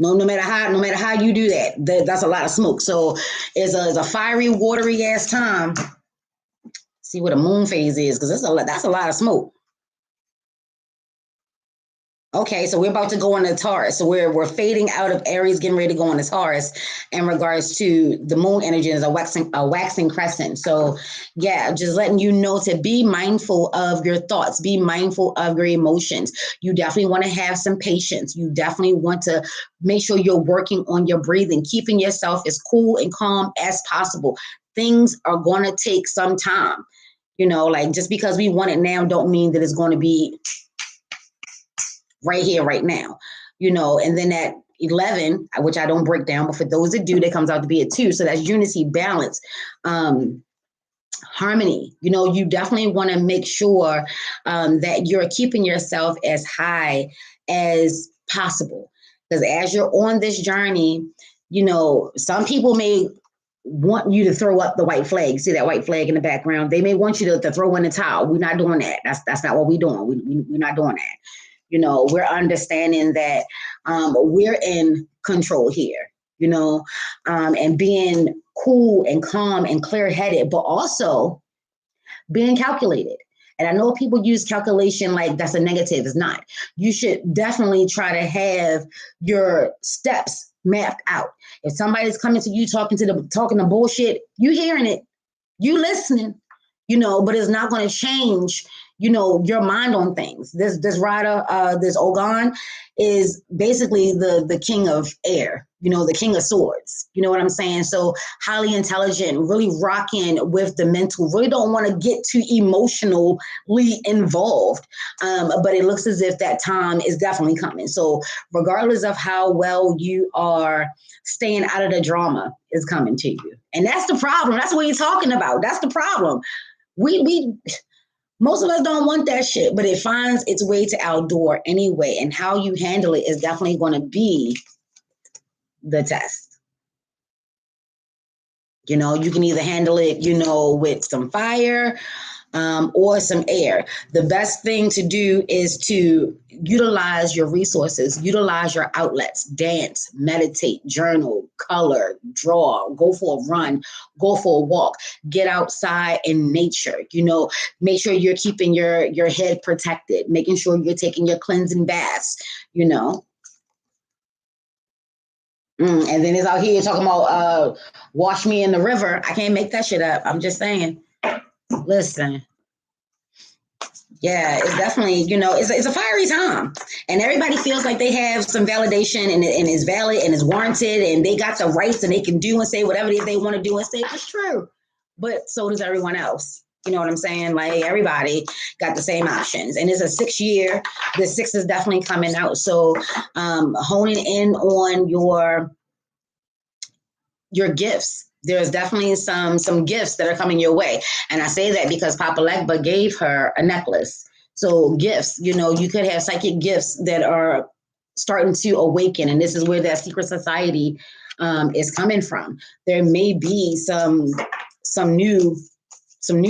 No matter how you do that's a lot of smoke. So it's a fiery, watery ass time. See what a moon phase is, because that's a lot of smoke. Okay, so we're about to go on the Taurus. So we're fading out of Aries, getting ready to go on the Taurus in regards to the moon energy is a waxing crescent. So yeah, just letting you know to be mindful of your thoughts, be mindful of your emotions. You definitely want to have some patience. You definitely want to make sure you're working on your breathing, keeping yourself as cool and calm as possible. Things are going to take some time. You know, like just because we want it now don't mean that it's going to be right here, right now, you know. And then at 11, which I don't break down, but for those that do, that comes out to be a 2. So that's unity, balance, harmony. You know, you definitely want to make sure that you're keeping yourself as high as possible. Because as you're on this journey, you know, some people may want you to throw up the white flag. See that white flag in the background? They may want you to throw in the towel. We're not doing that. That's not what we're doing. We're not doing that. We're understanding that we're in control here, and being cool and calm and clear headed, but also being calculated. And I know people use calculation like that's a negative. It's not. You should definitely try to have your steps mapped out. If somebody's coming to you talking the bullshit, you hearing it, you listening, but it's not going to change, your mind on things. This rider, this Ogon, is basically the king of air, the king of swords. You know what I'm saying? So highly intelligent, really rocking with the mental, really don't want to get too emotionally involved. But it looks as if that time is definitely coming. So regardless of how well you are staying out of the drama, is coming to you. And that's the problem. That's what you're talking about. That's the problem. We most of us don't want that shit, but it finds its way to outdoor anyway. And how you handle it is definitely going to be the test. You can either handle it, with some fire or some air. The best thing to do is to utilize your resources, utilize your outlets, dance, meditate, journal, color, draw, go for a run, go for a walk, get outside in nature, make sure you're keeping your head protected, making sure you're taking your cleansing baths, And then it's out here talking about wash me in the river. I can't make that shit up. I'm just saying. Listen. Yeah, it's definitely, it's a fiery time. And everybody feels like they have some validation and it's valid and it's warranted and they got the rights and they can do and say whatever they want to do and say it's true. But so does everyone else. You know what I'm saying? Like everybody got the same options. And it's a 6 year. The 6 is definitely coming out. So honing in on your gifts. There's definitely some gifts that are coming your way. And I say that because Papa Legba gave her a necklace. So gifts, you could have psychic gifts that are starting to awaken. And this is where that secret society is coming from. There may be some new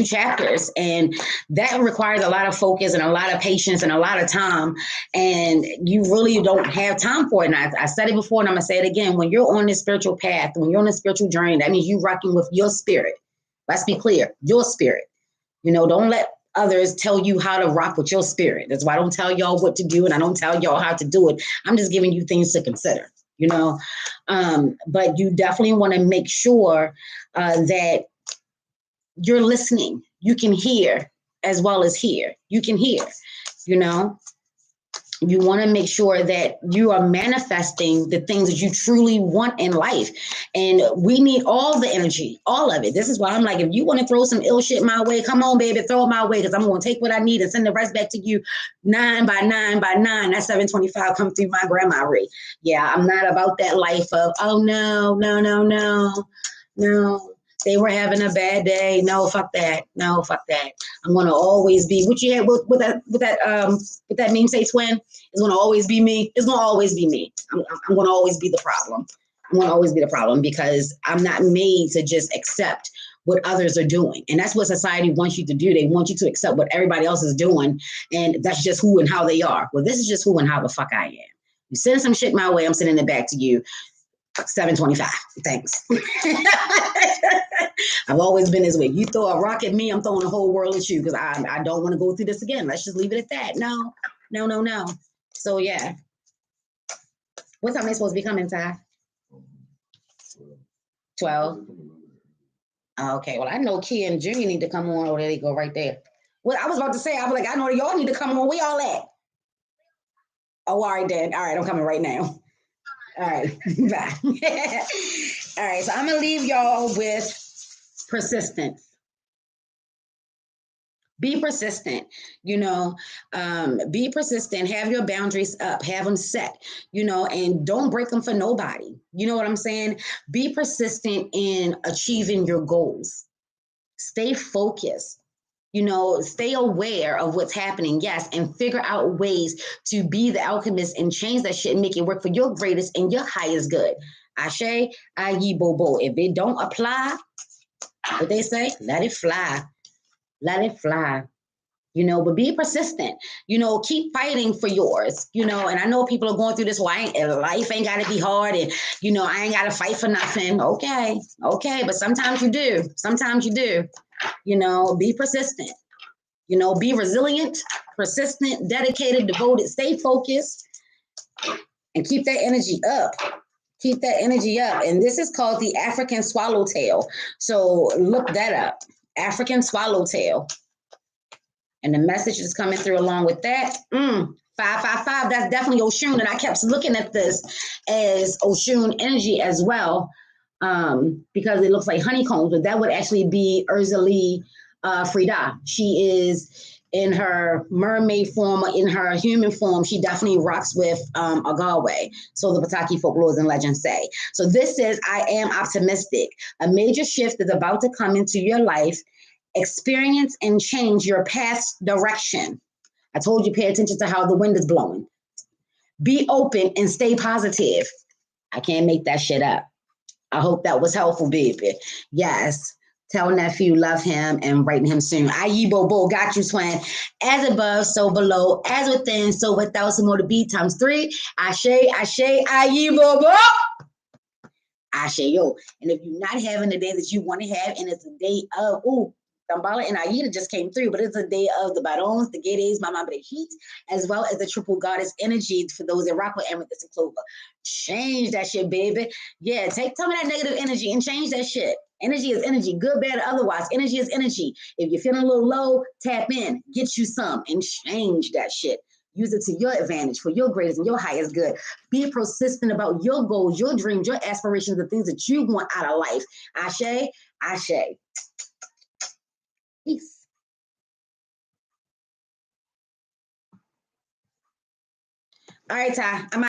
chapters, and that requires a lot of focus and a lot of patience and a lot of time, and you really don't have time for it. And I said it before and I'm gonna say it again. When you're on this spiritual path, when you're on a spiritual journey, that means you rocking with your spirit. Let's be clear, your spirit. Don't let others tell you how to rock with your spirit. That's why I don't tell y'all what to do and I don't tell y'all how to do it. I'm just giving you things to consider, but you definitely want to make sure that you're listening. You can hear as well as hear. You can hear, you want to make sure that you are manifesting the things that you truly want in life. And we need all the energy, all of it. This is why I'm like, if you want to throw some ill shit my way, come on, baby, throw it my way. Because I'm going to take what I need and send the rest back to you 9 by 9 by 9. That's 725 come through my grandma rate. Yeah, I'm not about that life of, oh, no. They were having a bad day. No, fuck that. I'm gonna always be what you had with that meme say twin. It's gonna always be me. It's gonna always be me. I'm gonna always be the problem. I'm gonna always be the problem because I'm not made to just accept what others are doing. And that's what society wants you to do. They want you to accept what everybody else is doing. And that's just who and how they are. Well, this is just who and how the fuck I am. You send some shit my way, I'm sending it back to you. 725. Thanks. I've always been this way. You throw a rock at me, I'm throwing the whole world at you because I don't want to go through this again. Let's just leave it at that. No. So yeah. What time are they supposed to be coming, Ty? 12. Okay, well, I know Kia and Junior need to come on. Oh, there they go right there. Well, I was about to say, I was like, I know y'all need to come on. Where y'all at? Oh, all right, then. All right, I'm coming right now. All right, bye. All right, so I'm going to leave y'all with persistence. Be persistent, be persistent, have your boundaries up, have them set, and don't break them for nobody. You know what I'm saying? Be persistent in achieving your goals. Stay focused, stay aware of what's happening. Yes. And figure out ways to be the alchemist and change that shit and make it work for your greatest and your highest good. Ashe, ayi, bobo. If it don't apply, what they say, let it fly. Let it fly. but be persistent, keep fighting for yours, and I know people are going through this, why life ain't got to be hard and, I ain't got to fight for nothing. Okay. But sometimes you do. Be persistent, be resilient, persistent, dedicated, devoted, stay focused, and keep that energy up. Keep that energy up. And this is called the African swallowtail. So look that up. African swallowtail. And the message is coming through along with that. 555, that's definitely Oshun. And I kept looking at this as Oshun energy as well, because it looks like honeycombs, but that would actually be Urzali Frida. She is in her mermaid form or in her human form. She definitely rocks with Agave. So the Pataki folklores and legends say. So this says, I am optimistic. A major shift is about to come into your life. Experience and change your path's direction. I told you, pay attention to how the wind is blowing. Be open and stay positive. I can't make that shit up. I hope that was helpful, baby. Yes. Tell nephew, love him, and writing him soon. Ayi Bobo, got you, twin. As above, so below. As within, so without. Some more to be times 3. Ashe, ayi Bobo. Ashe, yo. And if you're not having the day that you want to have, and it's a day of, Dambala and Aida just came through, but it's a day of the Barons, the Gedes, Mama Brejit, as well as the triple goddess energy for those that rock with amethyst and clover. Change that shit, baby. Yeah, take some of that negative energy and change that shit. Energy is energy, good, bad, or otherwise. Energy is energy. If you're feeling a little low, tap in, get you some, and change that shit. Use it to your advantage for your greatest and your highest good. Be persistent about your goals, your dreams, your aspirations, the things that you want out of life. Ashe, ashe. Peace. All right, Ty. I'm